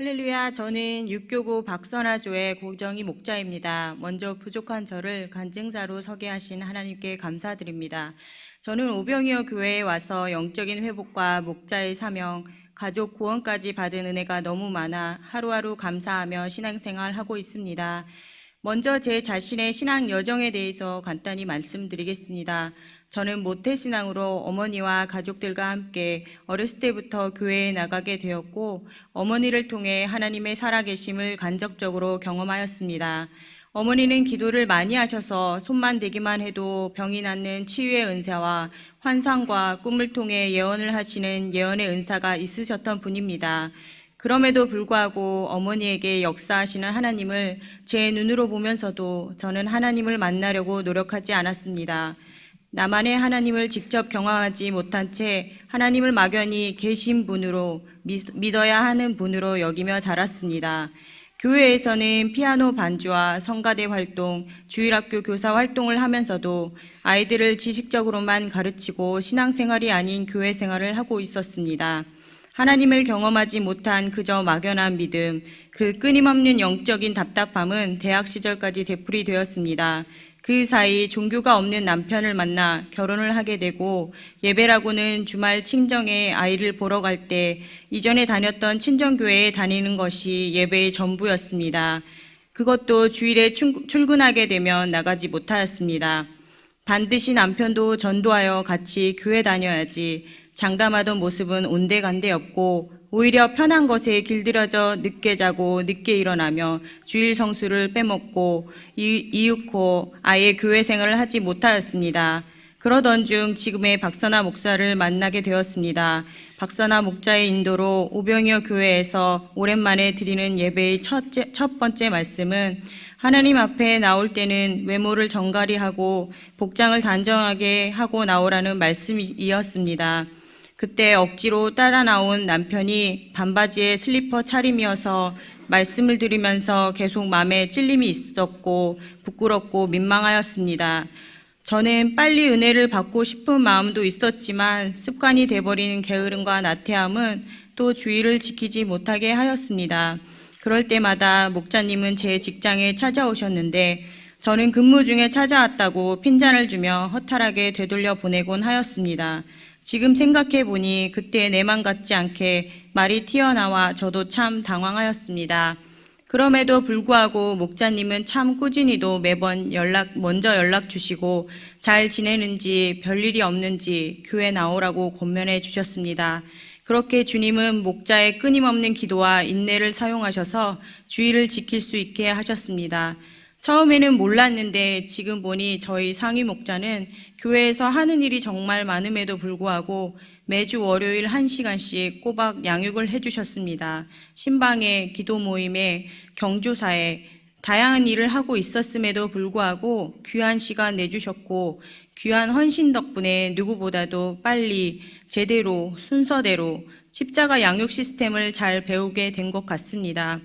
할렐루야, 저는 육교구 박선아조의 고정희 목자입니다. 먼저 부족한 저를 간증자로 서게 하신 하나님께 감사드립니다. 저는 오병이어 교회에 와서 영적인 회복과 목자의 사명, 가족 구원까지 받은 은혜가 너무 많아 하루하루 감사하며 신앙생활하고 있습니다. 먼저 제 자신의 신앙 여정에 대해서 간단히 말씀드리겠습니다. 저는 모태신앙으로 어머니와 가족들과 함께 어렸을 때부터 교회에 나가게 되었고, 어머니를 통해 하나님의 살아계심을 간접적으로 경험하였습니다. 어머니는 기도를 많이 하셔서 손만 대기만 해도 병이 낫는 치유의 은사와 환상과 꿈을 통해 예언을 하시는 예언의 은사가 있으셨던 분입니다. 그럼에도 불구하고 어머니에게 역사하시는 하나님을 제 눈으로 보면서도 저는 하나님을 만나려고 노력하지 않았습니다. 나만의 하나님을 직접 경험하지 못한 채 하나님을 막연히 계신 분으로 믿어야 하는 분으로 여기며 자랐습니다. 교회에서는 피아노 반주와 성가대 활동, 주일학교 교사 활동을 하면서도 아이들을 지식적으로만 가르치고 신앙생활이 아닌 교회 생활을 하고 있었습니다. 하나님을 경험하지 못한 그저 막연한 믿음, 그 끊임없는 영적인 답답함은 대학 시절까지 되풀이되었습니다. 그 사이 종교가 없는 남편을 만나 결혼을 하게 되고, 예배라고는 주말 친정에 아이를 보러 갈 때 이전에 다녔던 친정교회에 다니는 것이 예배의 전부였습니다. 그것도 주일에 출근하게 되면 나가지 못하였습니다. 반드시 남편도 전도하여 같이 교회 다녀야지 장담하던 모습은 온데간데 없고, 오히려 편한 것에 길들여져 늦게 자고 늦게 일어나며 주일 성수를 빼먹고 이윽고 아예 교회 생활을 하지 못하였습니다. 그러던 중 지금의 박선아 목사를 만나게 되었습니다. 박선아 목자의 인도로 오병이어 교회에서 오랜만에 드리는 예배의 첫 번째 말씀은 하나님 앞에 나올 때는 외모를 정갈히 하고 복장을 단정하게 하고 나오라는 말씀이었습니다. 그때 억지로 따라 나온 남편이 반바지에 슬리퍼 차림이어서 말씀을 들으면서 계속 마음에 찔림이 있었고 부끄럽고 민망하였습니다. 저는 빨리 은혜를 받고 싶은 마음도 있었지만 습관이 돼버린 게으름과 나태함은 또 주의를 지키지 못하게 하였습니다. 그럴 때마다 목자님은 제 직장에 찾아오셨는데 저는 근무 중에 찾아왔다고 핀잔을 주며 허탈하게 되돌려 보내곤 하였습니다. 지금 생각해 보니 그때 내 맘 같지 않게 말이 튀어나와 저도 참 당황하였습니다. 그럼에도 불구하고 목자님은 참 꾸준히도 매번 먼저 연락 주시고 잘 지내는지 별일이 없는지 교회 나오라고 권면해 주셨습니다. 그렇게 주님은 목자의 끊임없는 기도와 인내를 사용하셔서 주의를 지킬 수 있게 하셨습니다. 처음에는 몰랐는데 지금 보니 저희 상위 목자는 교회에서 하는 일이 정말 많음에도 불구하고 매주 월요일 1시간씩 꼬박 양육을 해주셨습니다. 신방에, 기도 모임에, 경조사에 다양한 일을 하고 있었음에도 불구하고 귀한 시간 내주셨고 귀한 헌신 덕분에 누구보다도 빨리 제대로 순서대로 십자가 양육 시스템을 잘 배우게 된 것 같습니다.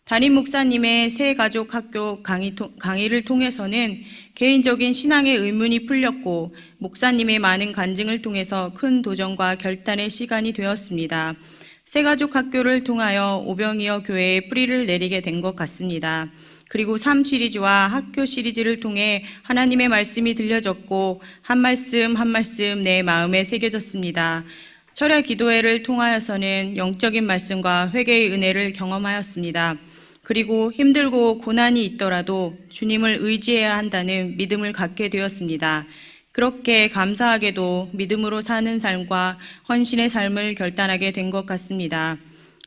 담임 목사님의 새 가족 학교 강의를 통해서는 개인적인 신앙의 의문이 풀렸고 목사님의 많은 간증을 통해서 큰 도전과 결단의 시간이 되었습니다. 새 가족 학교를 통하여 오병이어 교회에 뿌리를 내리게 된 것 같습니다. 그리고 삶 시리즈와 학교 시리즈를 통해 하나님의 말씀이 들려졌고 한 말씀 한 말씀 내 마음에 새겨졌습니다. 철야 기도회를 통하여서는 영적인 말씀과 회개의 은혜를 경험하였습니다. 그리고 힘들고 고난이 있더라도 주님을 의지해야 한다는 믿음을 갖게 되었습니다. 그렇게 감사하게도 믿음으로 사는 삶과 헌신의 삶을 결단하게 된 것 같습니다.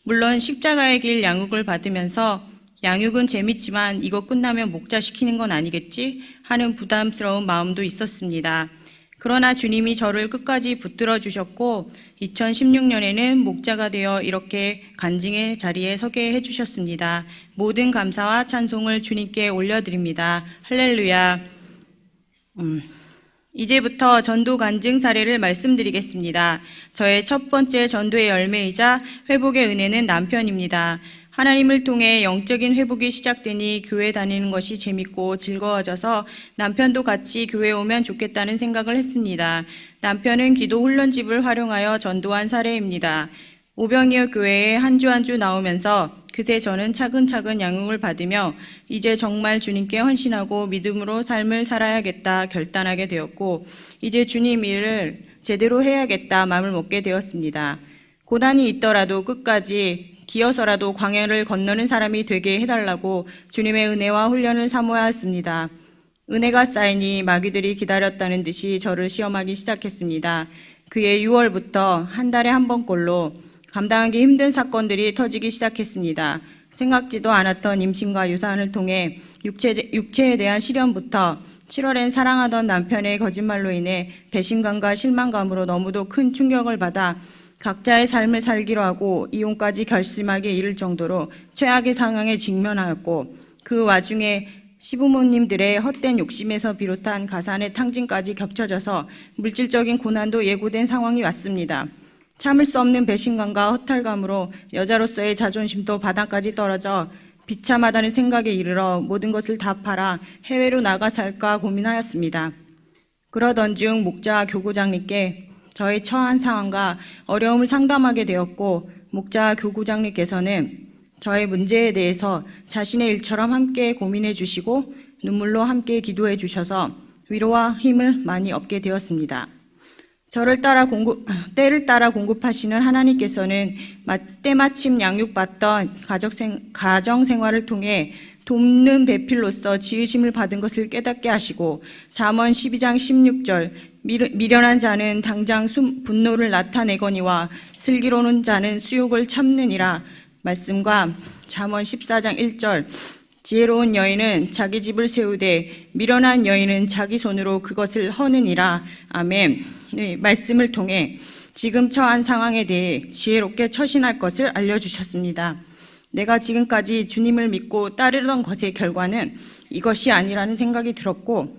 물론 십자가의 길 양육을 받으면서 양육은 재밌지만 이거 끝나면 목자시키는 건 아니겠지? 하는 부담스러운 마음도 있었습니다. 그러나 주님이 저를 끝까지 붙들어 주셨고 2016년에는 목자가 되어 이렇게 간증의 자리에 서게 해주셨습니다. 모든 감사와 찬송을 주님께 올려드립니다. 할렐루야. 이제부터 전도 간증 사례를 말씀드리겠습니다. 저의 첫 번째 전도의 열매이자 회복의 은혜는 남편입니다. 하나님을 통해 영적인 회복이 시작되니 교회 다니는 것이 재밌고 즐거워져서 남편도 같이 교회 오면 좋겠다는 생각을 했습니다. 남편은 기도 훈련집을 활용하여 전도한 사례입니다. 오병이어 교회에 한 주 한 주 나오면서 그새 저는 차근차근 양육을 받으며 이제 정말 주님께 헌신하고 믿음으로 삶을 살아야겠다 결단하게 되었고, 이제 주님 일을 제대로 해야겠다 마음을 먹게 되었습니다. 고난이 있더라도 끝까지 기어서라도 광야를 건너는 사람이 되게 해달라고 주님의 은혜와 훈련을 삼아야 했습니다. 은혜가 쌓이니 마귀들이 기다렸다는 듯이 저를 시험하기 시작했습니다. 그해 6월부터 한 달에 한 번꼴로 감당하기 힘든 사건들이 터지기 시작했습니다. 생각지도 않았던 임신과 유산을 통해 육체에 대한 시련부터 7월엔 사랑하던 남편의 거짓말로 인해 배신감과 실망감으로 너무도 큰 충격을 받아 각자의 삶을 살기로 하고 이혼까지 결심하게 이를 정도로 최악의 상황에 직면하였고, 그 와중에 시부모님들의 헛된 욕심에서 비롯한 가산의 탕진까지 겹쳐져서 물질적인 고난도 예고된 상황이 왔습니다. 참을 수 없는 배신감과 허탈감으로 여자로서의 자존심도 바닥까지 떨어져 비참하다는 생각에 이르러 모든 것을 다 팔아 해외로 나가 살까 고민하였습니다. 그러던 중 목자 교구장님께 저의 처한 상황과 어려움을 상담하게 되었고, 목자 교구장님께서는 저의 문제에 대해서 자신의 일처럼 함께 고민해 주시고 눈물로 함께 기도해 주셔서 위로와 힘을 많이 얻게 되었습니다. 때를 따라 공급하시는 하나님께서는 때마침 양육받던 가정생활을 통해 돕는 배필로서 지으심을 받은 것을 깨닫게 하시고, 잠언 12장 16절 미련한 자는 당장 분노를 나타내거니와 슬기로운 자는 수욕을 참느니라 말씀과 잠언 14장 1절 지혜로운 여인은 자기 집을 세우되 미련한 여인은 자기 손으로 그것을 허느니라. 아멘. 네, 말씀을 통해 지금 처한 상황에 대해 지혜롭게 처신할 것을 알려주셨습니다. 내가 지금까지 주님을 믿고 따르던 것의 결과는 이것이 아니라는 생각이 들었고,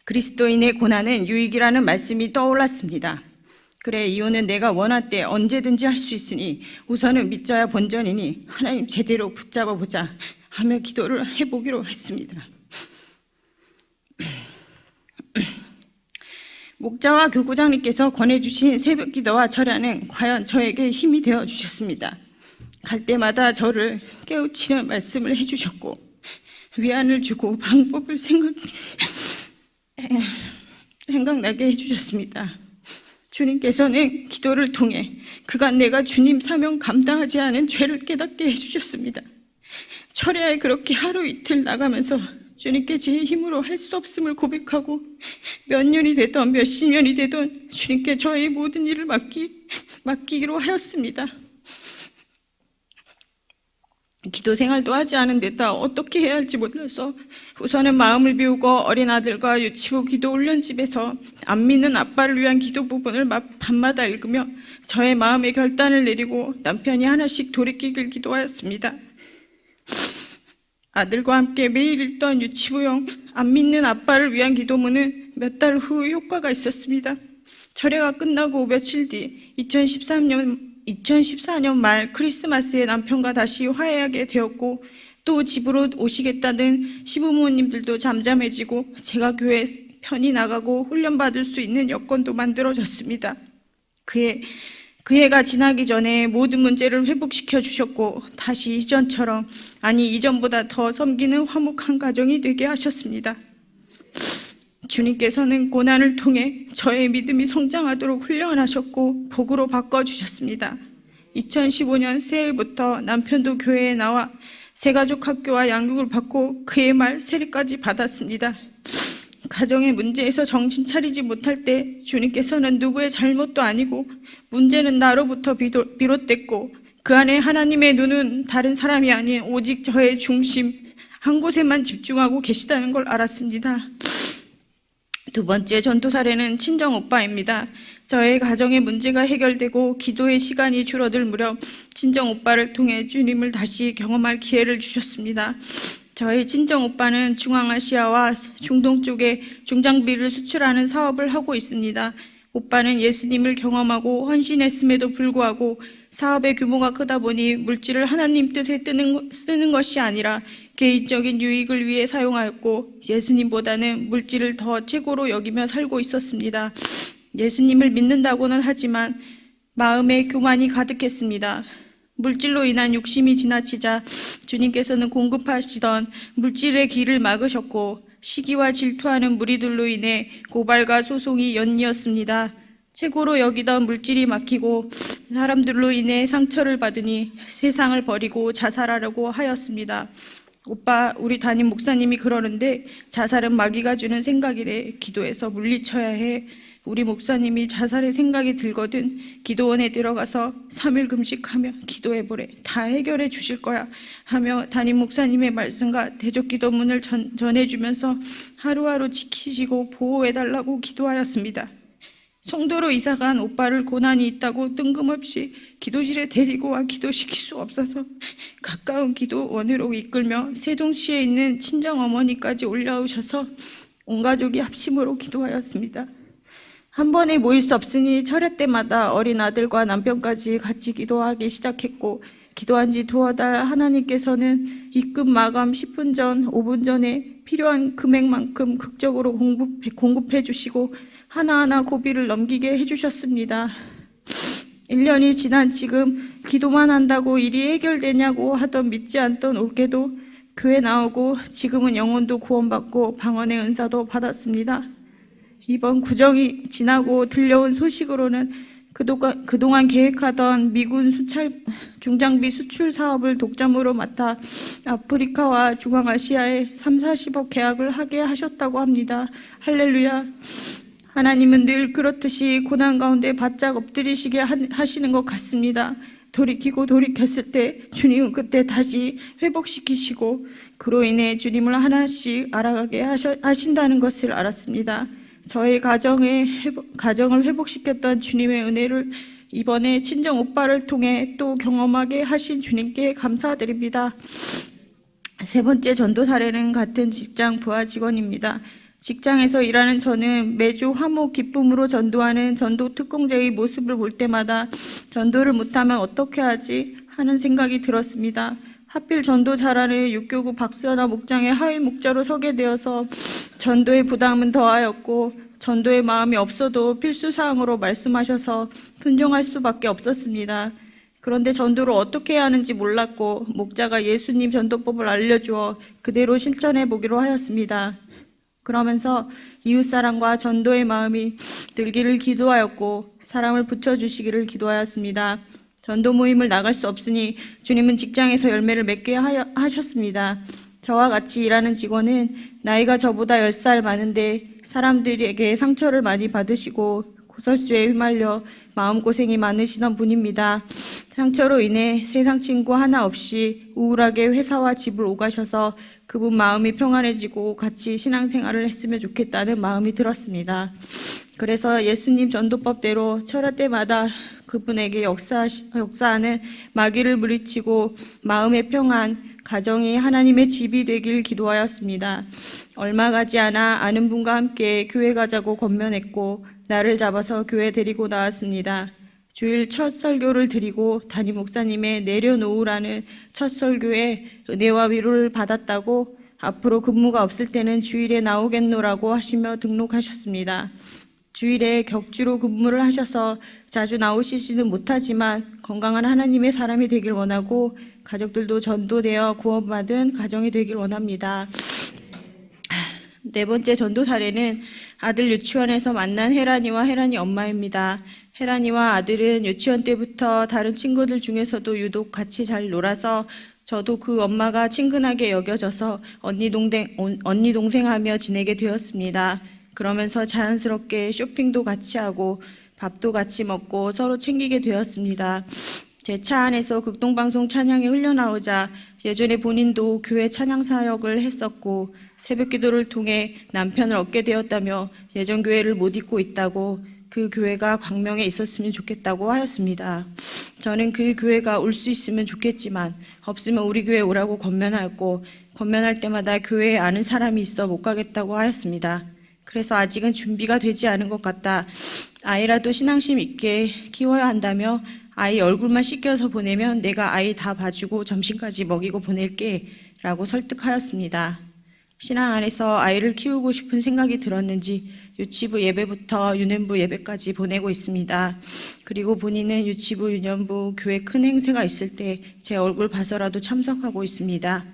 그리스도인의 고난은 유익이라는 말씀이 떠올랐습니다. 그래, 이혼은 내가 원할 때 언제든지 할 수 있으니 우선은 믿자야 본전이니 하나님 제대로 붙잡아 보자 하며 기도를 해보기로 했습니다. 목자와 교구장님께서 권해주신 새벽기도와 절야는 과연 저에게 힘이 되어 주셨습니다. 갈 때마다 저를 깨우치는 말씀을 해주셨고 위안을 주고 방법을 생각나게 해주셨습니다. 주님께서는 기도를 통해 그간 내가 주님 사명 감당하지 않은 죄를 깨닫게 해주셨습니다. 철야에 그렇게 하루 이틀 나가면서 주님께 제 힘으로 할 수 없음을 고백하고 몇 년이 되던 몇십 년이 되던 주님께 저의 모든 일을 맡기기로 하였습니다. 기도 생활도 하지 않은 데다 어떻게 해야 할지 몰라서 우선은 마음을 비우고 어린 아들과 유치부 기도 훈련집에서 안 믿는 아빠를 위한 기도 부분을 밤마다 읽으며 저의 마음의 결단을 내리고 남편이 하나씩 돌이키길 기도하였습니다. 아들과 함께 매일 읽던 유치부용 안 믿는 아빠를 위한 기도문은 몇 달 후 효과가 있었습니다. 철회가 끝나고 며칠 뒤 2014년 말 크리스마스에 남편과 다시 화해하게 되었고, 또 집으로 오시겠다는 시부모님들도 잠잠해지고 제가 교회 편히 나가고 훈련받을 수 있는 여건도 만들어졌습니다. 그 해가 지나기 전에 모든 문제를 회복시켜 주셨고 다시 이전처럼, 아니 이전보다 더 섬기는 화목한 가정이 되게 하셨습니다. 주님께서는 고난을 통해 저의 믿음이 성장하도록 훈련하셨고 복으로 바꿔주셨습니다. 2015년 새해부터 남편도 교회에 나와 새가족 학교와 양육을 받고 그해 말 세례까지 받았습니다. 가정의 문제에서 정신 차리지 못할 때 주님께서는 누구의 잘못도 아니고 문제는 나로부터 비롯됐고 그 안에 하나님의 눈은 다른 사람이 아닌 오직 저의 중심 한 곳에만 집중하고 계시다는 걸 알았습니다. 두 번째 전도 사례는 친정 오빠입니다. 저의 가정의 문제가 해결되고 기도의 시간이 줄어들 무렵 친정 오빠를 통해 주님을 다시 경험할 기회를 주셨습니다. 저희 친정 오빠는 중앙아시아와 중동 쪽에 중장비를 수출하는 사업을 하고 있습니다. 오빠는 예수님을 경험하고 헌신했음에도 불구하고 사업의 규모가 크다 보니 물질을 하나님 뜻에 쓰는 것이 아니라 개인적인 유익을 위해 사용하였고 예수님보다는 물질을 더 최고로 여기며 살고 있었습니다. 예수님을 믿는다고는 하지만 마음에 교만이 가득했습니다. 물질로 인한 욕심이 지나치자 주님께서는 공급하시던 물질의 길을 막으셨고 시기와 질투하는 무리들로 인해 고발과 소송이 연이었습니다. 최고로 여기던 물질이 막히고 사람들로 인해 상처를 받으니 세상을 버리고 자살하려고 하였습니다. 오빠, 우리 담임 목사님이 그러는데 자살은 마귀가 주는 생각이래. 기도해서 물리쳐야 해. 우리 목사님이 자살의 생각이 들거든 기도원에 들어가서 3일 금식하며 기도해보래. 다 해결해 주실 거야 하며 담임 목사님의 말씀과 대적 기도문을 전해주면서 하루하루 지키시고 보호해달라고 기도하였습니다. 송도로 이사간 오빠를 고난이 있다고 뜬금없이 기도실에 데리고 와 기도시킬 수 없어서 가까운 기도원으로 이끌며 세종시에 있는 친정어머니까지 올라오셔서 온 가족이 합심으로 기도하였습니다. 한 번에 모일 수 없으니 철회 때마다 어린 아들과 남편까지 같이 기도하기 시작했고 기도한 지 두어 달 하나님께서는 입금 마감 10분 전, 5분 전에 필요한 금액만큼 극적으로 공급해 주시고 하나하나 고비를 넘기게 해주셨습니다. 1년이 지난 지금 기도만 한다고 일이 해결되냐고 하던 믿지 않던 올케도 교회 나오고 지금은 영혼도 구원받고 방언의 은사도 받았습니다. 이번 구정이 지나고 들려온 소식으로는 그동안 계획하던 미군 중장비 수출 사업을 독점으로 맡아 아프리카와 중앙아시아에 30-40억 계약을 하게 하셨다고 합니다. 할렐루야. 하나님은 늘 그렇듯이 고난 가운데 바짝 엎드리시게 하시는 것 같습니다. 돌이키고 돌이켰을 때 주님은 그때 다시 회복시키시고 그로 인해 주님을 하나씩 알아가게 하신다는 것을 알았습니다. 저의 가정을 회복시켰던 주님의 은혜를 이번에 친정 오빠를 통해 또 경험하게 하신 주님께 감사드립니다. 세 번째 전도 사례는 같은 직장 부하 직원입니다. 직장에서 일하는 저는 매주 화목 기쁨으로 전도하는 전도 특공제의 모습을 볼 때마다 전도를 못하면 어떻게 하지 하는 생각이 들었습니다. 하필 전도 잘하는 육교구 박수연아 목장의 하위 목자로 서게 되어서 전도의 부담은 더하였고 전도의 마음이 없어도 필수사항으로 말씀하셔서 순종할 수밖에 없었습니다. 그런데 전도를 어떻게 해야 하는지 몰랐고 목자가 예수님 전도법을 알려주어 그대로 실천해 보기로 하였습니다. 그러면서 이웃사랑과 전도의 마음이 들기를 기도하였고 사랑을 붙여주시기를 기도하였습니다. 전도 모임을 나갈 수 없으니 주님은 직장에서 열매를 맺게 하셨습니다. 저와 같이 일하는 직원은 나이가 저보다 10살 많은데 사람들에게 상처를 많이 받으시고 구설수에 휘말려 마음고생이 많으시던 분입니다. 상처로 인해 세상 친구 하나 없이 우울하게 회사와 집을 오가셔서 그분 마음이 평안해지고 같이 신앙생활을 했으면 좋겠다는 마음이 들었습니다. 그래서 예수님 전도법대로 철야 때마다 그분에게 역사하는 마귀를 물리치고 마음의 평안, 가정이 하나님의 집이 되길 기도하였습니다. 얼마 가지 않아 아는 분과 함께 교회 가자고 권면했고 나를 잡아서 교회 데리고 나왔습니다. 주일 첫 설교를 드리고 담임 목사님의 내려놓으라는 첫 설교에 은혜와 위로를 받았다고 앞으로 근무가 없을 때는 주일에 나오겠노라고 하시며 등록하셨습니다. 주일에 격주로 근무를 하셔서 자주 나오시지는 못하지만 건강한 하나님의 사람이 되길 원하고 가족들도 전도되어 구원받은 가정이 되길 원합니다. 네 번째 전도 사례는 아들 유치원에서 만난 혜란이와 혜란이 엄마입니다. 혜란이와 아들은 유치원 때부터 다른 친구들 중에서도 유독 같이 잘 놀아서 저도 그 엄마가 친근하게 여겨져서 언니 동생하며 지내게 되었습니다. 그러면서 자연스럽게 쇼핑도 같이 하고 밥도 같이 먹고 서로 챙기게 되었습니다. 제 차 안에서 극동방송 찬양이 흘러나오자 예전에 본인도 교회 찬양 사역을 했었고 새벽기도를 통해 남편을 얻게 되었다며 예전 교회를 못 잊고 있다고 그 교회가 광명에 있었으면 좋겠다고 하였습니다. 저는 그 교회가 올 수 있으면 좋겠지만 없으면 우리 교회 오라고 권면하였고 권면할 때마다 교회에 아는 사람이 있어 못 가겠다고 하였습니다. 그래서 아직은 준비가 되지 않은 것 같다. 아이라도 신앙심 있게 키워야 한다며 아이 얼굴만 씻겨서 보내면 내가 아이 다 봐주고 점심까지 먹이고 보낼게 라고 설득하였습니다. 신앙 안에서 아이를 키우고 싶은 생각이 들었는지 유치부 예배부터 유년부 예배까지 보내고 있습니다. 그리고 본인은 유치부, 유년부, 교회 큰 행사가 있을 때 제 얼굴 봐서라도 참석하고 있습니다.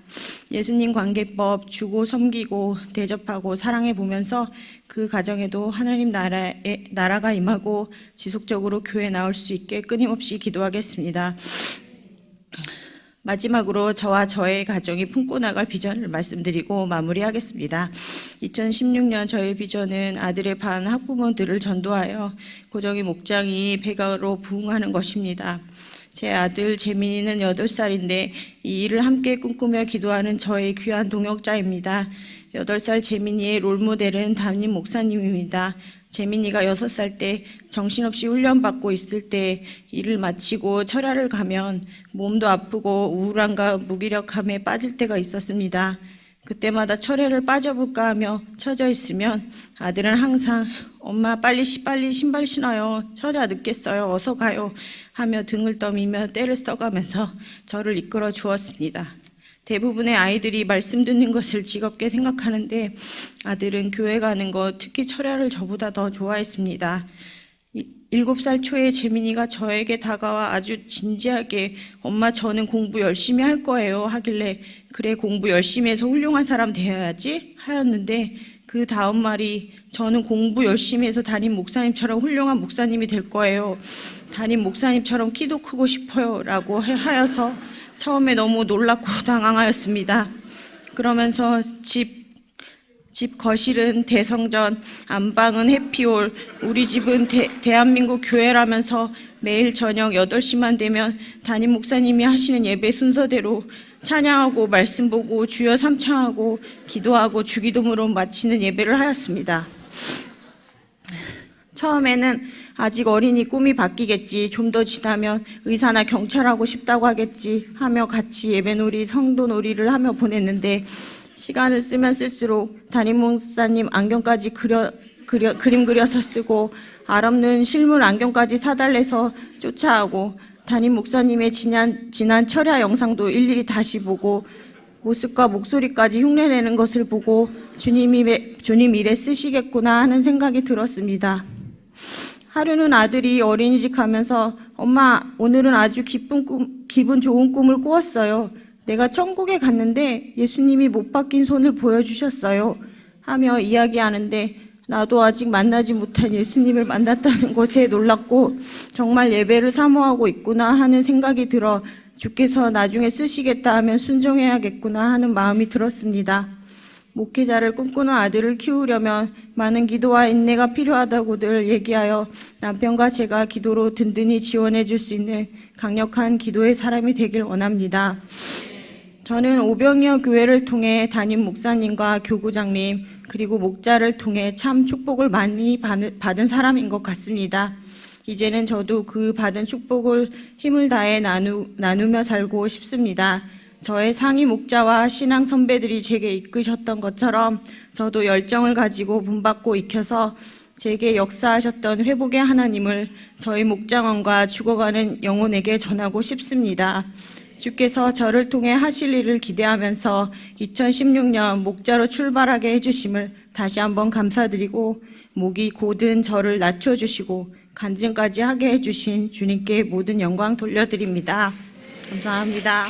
예수님 관계법 주고 섬기고 대접하고 사랑해 보면서 그 가정에도 하나님 나라가 임하고 지속적으로 교회 나올 수 있게 끊임없이 기도하겠습니다. 마지막으로 저와 저의 가정이 품고 나갈 비전을 말씀드리고 마무리하겠습니다. 2016년 저의 비전은 아들의 반 학부모들을 전도하여 고정희 목장이 배가로 부흥하는 것입니다. 제 아들 재민이는 8살인데 이 일을 함께 꿈꾸며 기도하는 저의 귀한 동역자입니다. 8살 재민이의 롤모델은 담임 목사님입니다. 재민이가 6살 때 정신없이 훈련받고 있을 때 일을 마치고 철야를 가면 몸도 아프고 우울함과 무기력함에 빠질 때가 있었습니다. 그때마다 철야를 빠져볼까 하며 처져 있으면 아들은 항상 엄마 빨리 신발 신어요. 철야 늦겠어요. 어서 가요. 하며 등을 떠미며 떼를 써가면서 저를 이끌어 주었습니다. 대부분의 아이들이 말씀 듣는 것을 지겹게 생각하는데 아들은 교회 가는 것, 특히 철야를 저보다 더 좋아했습니다. 7살 초에 재민이가 저에게 다가와 아주 진지하게 엄마 저는 공부 열심히 할 거예요 하길래 그래 공부 열심히 해서 훌륭한 사람 되어야지 하였는데 그 다음 말이 저는 공부 열심히 해서 담임 목사님처럼 훌륭한 목사님이 될 거예요. 담임 목사님처럼 키도 크고 싶어요 라고 하여서 처음에 너무 놀랍고 당황하였습니다. 그러면서 집 거실은 대성전, 안방은 해피홀, 우리 집은 대한민국 교회라면서 매일 저녁 8시만 되면 담임 목사님이 하시는 예배 순서대로 찬양하고 말씀 보고 주여 삼창하고 기도하고 주기도문으로 마치는 예배를 하였습니다. 처음에는 아직 어리니 꿈이 바뀌겠지, 좀 더 지나면 의사나 경찰하고 싶다고 하겠지 하며 같이 예배놀이, 성도놀이를 하며 보냈는데 시간을 쓰면 쓸수록 담임 목사님 안경까지 그림 그려서 쓰고 알없는 실물 안경까지 사달래서 쫓아하고 담임 목사님의 지난 철야 영상도 일일이 다시 보고 모습과 목소리까지 흉내내는 것을 보고 주님 일에 쓰시겠구나 하는 생각이 들었습니다. 하루는 아들이 어린이집 가면서 엄마 오늘은 아주 기분 좋은 꿈을 꾸었어요. 내가 천국에 갔는데 예수님이 못 박힌 손을 보여주셨어요 하며 이야기하는데 나도 아직 만나지 못한 예수님을 만났다는 것에 놀랐고 정말 예배를 사모하고 있구나 하는 생각이 들어 주께서 나중에 쓰시겠다 하면 순종해야겠구나 하는 마음이 들었습니다. 목회자를 꿈꾸는 아들을 키우려면 많은 기도와 인내가 필요하다고들 얘기하여 남편과 제가 기도로 든든히 지원해 줄 수 있는 강력한 기도의 사람이 되길 원합니다. 저는 오병이어 교회를 통해 담임 목사님과 교구장님 그리고 목자를 통해 참 축복을 많이 받은 사람인 것 같습니다. 이제는 저도 그 받은 축복을 힘을 다해 나누며 살고 싶습니다. 저의 상위 목자와 신앙 선배들이 제게 이끄셨던 것처럼 저도 열정을 가지고 본받고 익혀서 제게 역사하셨던 회복의 하나님을 저희 목장원과 죽어가는 영혼에게 전하고 싶습니다. 주께서 저를 통해 하실 일을 기대하면서 2016년 목자로 출발하게 해주심을 다시 한번 감사드리고 목이 곧은 저를 낮춰주시고 간증까지 하게 해주신 주님께 모든 영광 돌려드립니다. 감사합니다.